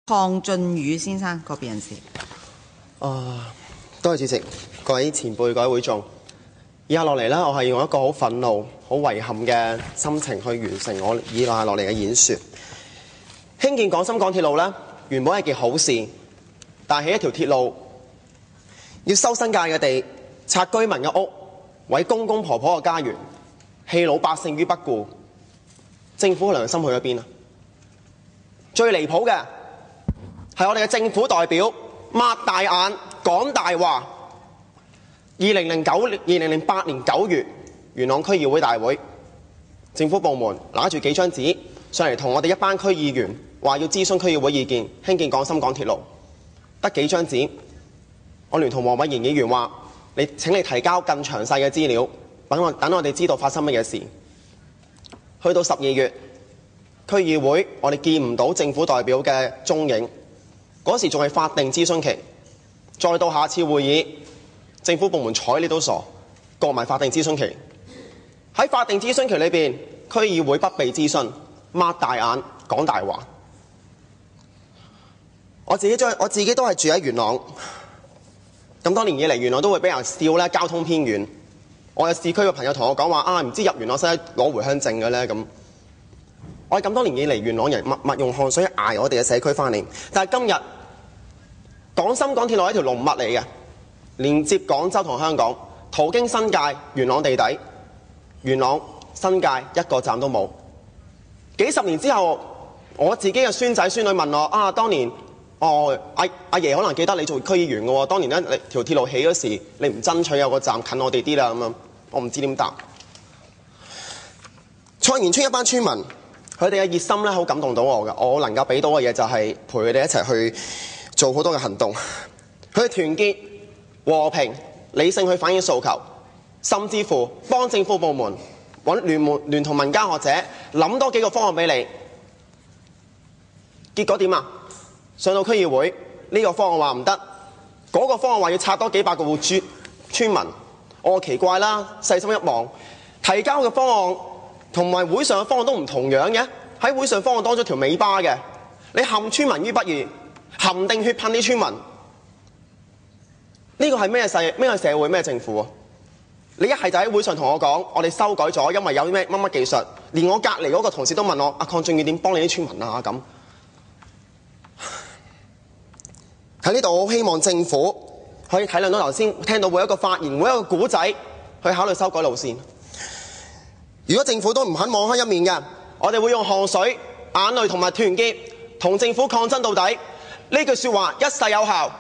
鄺俊宇先生，個別人士。多謝主席，各位前輩、各位會眾，以下落嚟呢，我係用一個好憤怒、好遺憾嘅心情去完成我以下落嚟嘅演說。興建廣深港鐵路呢，原本係件好事，但係起一條鐵路要收新界嘅地、拆居民嘅屋、毀公公婆婆嘅家園、棄老百姓於不顧，政府良心去咗邊啊？最離譜嘅係我哋嘅政府代表擘大眼講大話。2008年9月，元朗區議會大會，政府部門拿住幾張紙上嚟同我哋一班區議員話要諮詢區議會意見，興建廣深港鐵路，得幾張紙。我聯同黃偉賢議員話：請你提交更詳細嘅資料，等我哋知道發生乜嘢事。去到12月，區議會我哋見唔到政府代表嘅蹤影，嗰時仲係法定諮詢期。再到下次會議，政府部門睬你都傻，過埋法定諮詢期。喺法定諮詢期裏邊，區議會不被諮詢，擘大眼講大話。我自己都係住喺元朗，咁多年以嚟，元朗都會俾人笑咧交通偏遠。我有市區嘅朋友同我講話唔知入元朗使攞回鄉證嘅咧咁。我係咁多年以嚟，元朗人默用汗水捱我哋嘅社區翻嚟，但係今日廣深港鐵路係一條龍脈嚟嘅，連接廣州同香港，途經新界元朗地底，元朗新界一個站都冇。幾十年之後，我自己嘅孫仔孫女問我當年阿爺可能記得你做區議員嘅喎，當年咧條鐵路起嗰時，你唔爭取有個站近我哋啲啦咁樣，我唔知點答。菜園村一班村民，佢哋嘅熱心咧好感動到我嘅，我能夠俾到嘅嘢就係陪佢哋一齊去做好多嘅行動，佢哋團結、和平、理性去反映訴求，甚至乎幫政府部門揾聯同民間學者諗多幾個方案俾你。結果點啊？上到區議會，呢個方案話唔得，嗰個方案話要拆多幾百個戶村民。我奇怪啦，細心一望，提交嘅方案同埋會上嘅方案都唔同樣嘅。喺會上方案多咗條尾巴嘅，你陷村民於不義，含定血噴啲村民。呢個係咩社會咩政府啊？你一係就喺會上同我講，我哋修改咗，因為有啲咩乜乜技術。連我隔離嗰個同事都問我：鄺俊宇點幫你啲村民啊？咁喺呢度，我希望政府可以體諒到頭先聽到每一個發言、每一個故仔，去考慮修改路線。如果政府都唔肯網開一面嘅，我哋會用汗水、眼淚同埋團結，同政府抗爭到底。呢句説話一世有效。